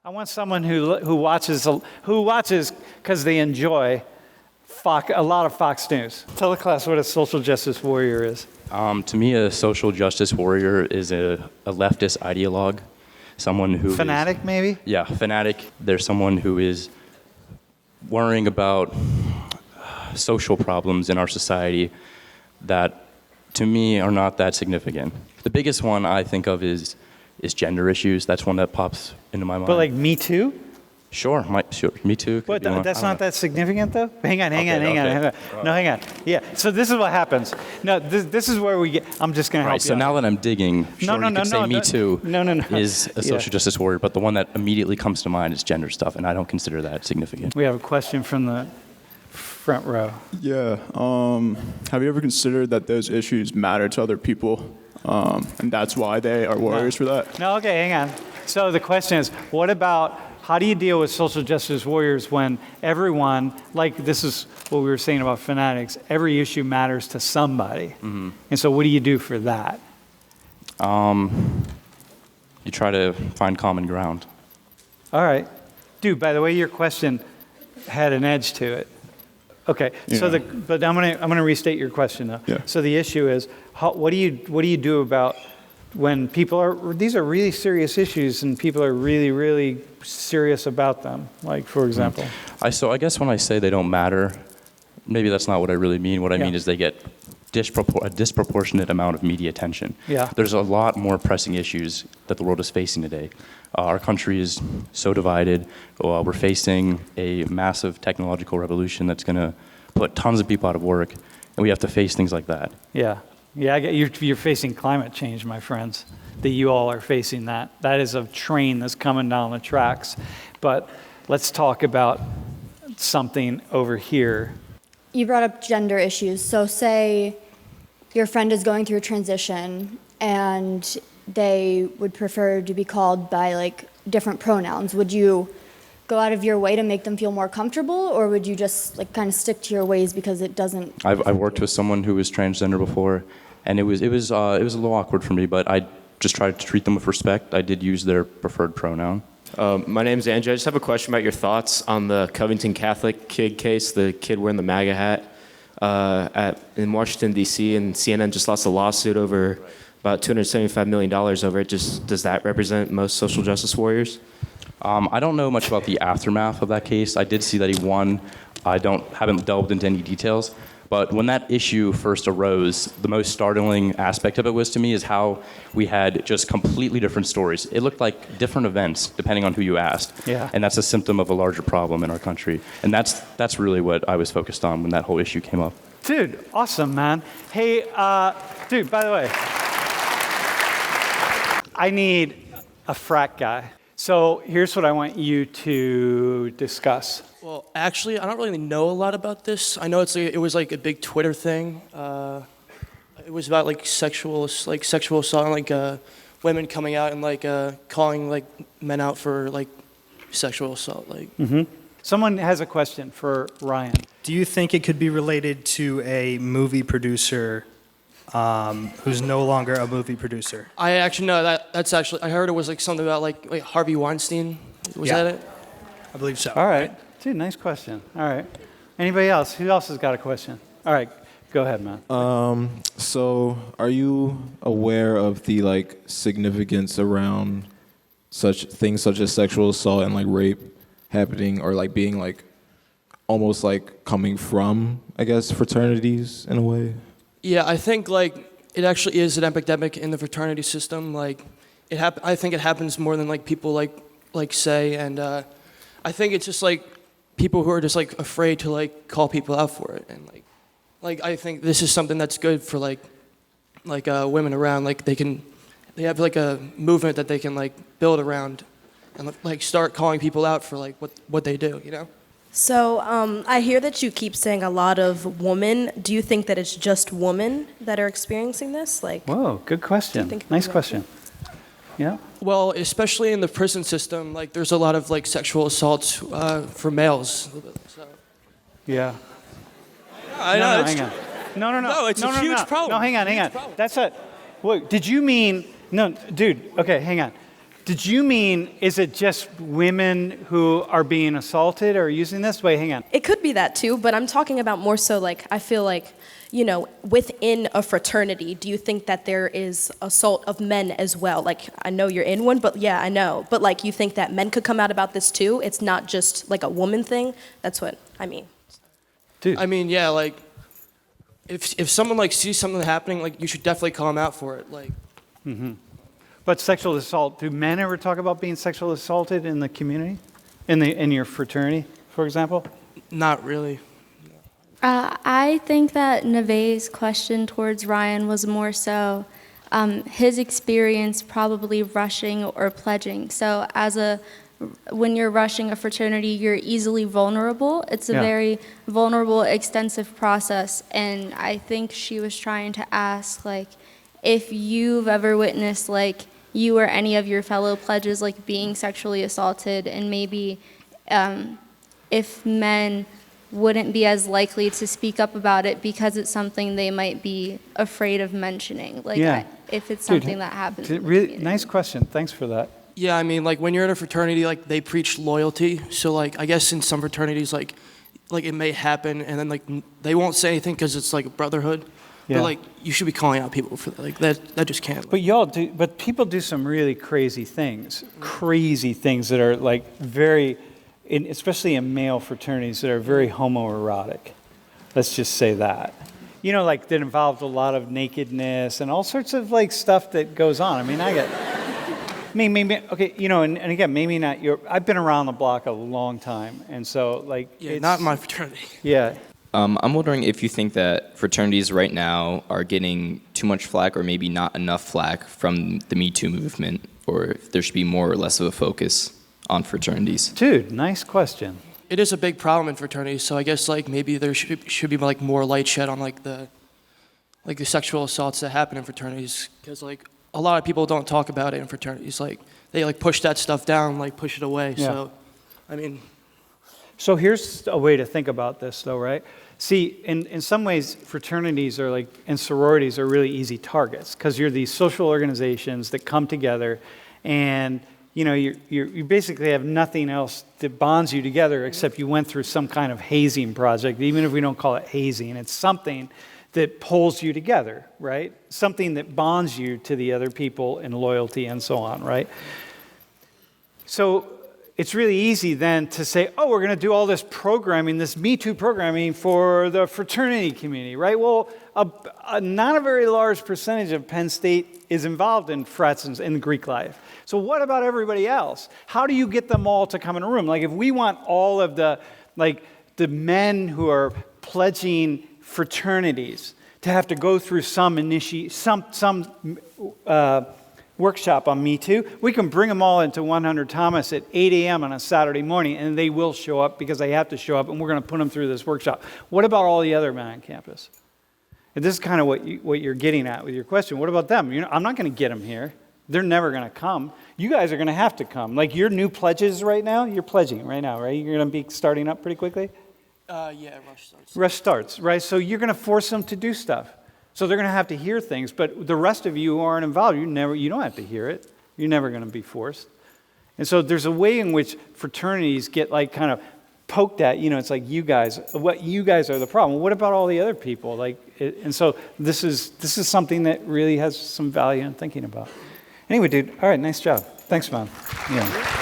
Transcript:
I want someone who watches because they enjoy a lot of Fox News. Tell the class what a social justice warrior is. To me, a social justice warrior is a leftist ideologue, someone who fanatic, maybe? Yeah, fanatic. There's someone who is worrying about social problems in our society that, to me, are not that significant. The biggest one I think of is gender issues. That's one that pops into my mind. But like Me Too? Sure, me too. But that's not that significant, though? Hang on. No, hang on. Yeah, so this is what happens. No, this is where we get, I'm just going to help you. So now that I'm digging, you could say Me Too is a social justice warrior, but the one that immediately comes to mind is gender stuff, and I don't consider that significant. We have a question from the front row. Yeah, have you ever considered that those issues matter to other people, and that's why they are warriors for that? No, okay, hang on. So the question is, how do you deal with social justice warriors when everyone, like this is what we were saying about fanatics, every issue matters to somebody? Mm-hmm. And so what do you do for that? You try to find common ground. All right. Dude, by the way, your question had an edge to it. Okay, yeah. But I'm gonna restate your question though. Yeah. So the issue is, what do you do about when these are really serious issues and people are really, really serious about them, like for example? So I guess when I say they don't matter, maybe that's not what I really mean. What I mean is they get a disproportionate amount of media attention. Yeah. There's a lot more pressing issues that the world is facing today. Our country is so divided. We're facing a massive technological revolution that's going to put tons of people out of work, and we have to face things like that. Yeah. Yeah, you're facing climate change, my friends. That you all are facing that. That is a train that's coming down the tracks. But let's talk about something over here. You brought up gender issues. So say your friend is going through a transition and they would prefer to be called by like different pronouns. Would you go out of your way to make them feel more comfortable, or would you just like kind of stick to your ways because it doesn't? I've worked with someone who was transgender before, and it was a little awkward for me, but I just tried to treat them with respect. I did use their preferred pronoun. My name's Andrew. I just have a question about your thoughts on the Covington Catholic kid case, the kid wearing the MAGA hat in Washington, D.C., and CNN just lost a lawsuit over about $275 million over it. Does that represent most social justice warriors? I don't know much about the aftermath of that case. I did see that he won. I haven't delved into any details. But when that issue first arose, the most startling aspect of it was to me is how we had just completely different stories. It looked like different events depending on who you asked. Yeah. And that's a symptom of a larger problem in our country. And that's really what I was focused on when that whole issue came up. Dude, awesome, man. Hey, dude, by the way, I need a frat guy. So here's what I want you to discuss. Well, actually, I don't really know a lot about this. I know it was like a big Twitter thing. It was about like sexual assault, and like women coming out and like calling like men out for like sexual assault. Like. Mm-hmm. Someone has a question for Ryan. Do you think it could be related to a movie producer who's no longer a movie producer? I actually know that's actually, I heard it was like something about like Harvey Weinstein. Was that it? I believe so. All right. Dude, nice question. All right. Anybody else? Who else has got a question? All right. Go ahead, man. So are you aware of the like significance around such things such as sexual assault and like rape happening, or like being like almost like coming from, I guess, fraternities in a way? Yeah, I think like it actually is an epidemic in the fraternity system. Like I think it happens more than like people like say, and I think it's just like people who are just like afraid to like call people out for it, and like I think this is something that's good for like women around. Like they have like a movement that they can like build around, and like start calling people out for like what they do, you know? So I hear that you keep saying a lot of women. Do you think that it's just women that are experiencing this? Like, whoa, good question. Nice question. Yeah. Well, especially in the prison system, like there's a lot of like sexual assaults for males. So. Yeah. I know. No, hang on. No. No, it's a huge problem. No, hang on. That's a. Wait, did you mean? No, dude. Okay, hang on. Did you mean, is it just women who are being assaulted or using this? Wait, hang on. It could be that too, but I'm talking about more so like, I feel like, you know, within a fraternity, do you think that there is assault of men as well? Like, I know you're in one, but yeah, I know. But like, you think that men could come out about this too? It's not just like a woman thing? That's what I mean. Dude. I mean, yeah, like, if someone like sees something happening, like, you should definitely call them out for it. Like, But sexual assault, do men ever talk about being sexually assaulted in the community? In your fraternity, for example? not really. I think that Neve's question towards Ryan was more so his experience probably rushing or pledging. So when you're rushing a fraternity, you're easily vulnerable. It's a very vulnerable, extensive process. And I think she was trying to ask, like, if you've ever witnessed, like, you or any of your fellow pledges, like, being sexually assaulted, and maybe if men wouldn't be as likely to speak up about it because it's something they might be afraid of mentioning. Like, if it's something that happens. Really nice question. Thanks for that. Yeah, I mean, like, when you're in a fraternity, like, they preach loyalty. So, like, I guess in some fraternities, like it may happen, and then, like, they won't say anything because it's, like, a brotherhood. Yeah. But, like, you should be calling out people for that. Like, that just can't. But y'all do, but people do some really crazy things that are, like, especially in male fraternities that are very homoerotic. Let's just say that. You know, like, that involved a lot of nakedness and all sorts of, like, stuff that goes on. I mean, maybe, okay, you know, and again, maybe not I've been around the block a long time, and so, like, Yeah, not in my fraternity. Yeah. I'm wondering if you think that fraternities right now are getting too much flack or maybe not enough flack from the Me Too movement, or if there should be more or less of a focus on fraternities. Dude, nice question. It is a big problem in fraternities, so I guess, like, maybe there should be, like, more light shed on, like, the sexual assaults that happen in fraternities, because, like, a lot of people don't talk about it in fraternities. Like, they, like, push that stuff down, like, push it away. Yeah. So, I mean. So here's a way to think about this, though, right? See, in some ways, fraternities are like, and sororities are really easy targets, because you're these social organizations that come together, and you know, you basically have nothing else that bonds you together except you went through some kind of hazing project. Even if we don't call it hazing, it's something that pulls you together, right? Something that bonds you to the other people in loyalty and so on, right? So it's really easy then to say, oh, we're going to do all this programming, this Me Too programming for the fraternity community, right? Well, not a very large percentage of Penn State is involved in frats and in Greek life. So what about everybody else? How do you get them all to come in a room? Like, if we want all of the men who are pledging fraternities to have to go through some workshop on Me Too, we can bring them all into 100 Thomas at 8 a.m. on a Saturday morning, and they will show up because they have to show up, and we're going to put them through this workshop. What about all the other men on campus? And this is kind of what you're getting at with your question. What about them? You know, I'm not going to get them here. They're never going to come. You guys are going to have to come. Like, your new pledges right now, you're pledging right now, right? You're going to be starting up pretty quickly? Yeah, rush starts. Rush starts, right? So you're going to force them to do stuff. So they're going to have to hear things, but the rest of you who aren't involved, you don't have to hear it. You're never going to be forced. And so there's a way in which fraternities get, like, kind of poked at. You know, it's like, you guys are the problem. What about all the other people? And so this is something that really has some value in thinking about. Anyway, dude, all right, nice job. Thanks, man. Yeah.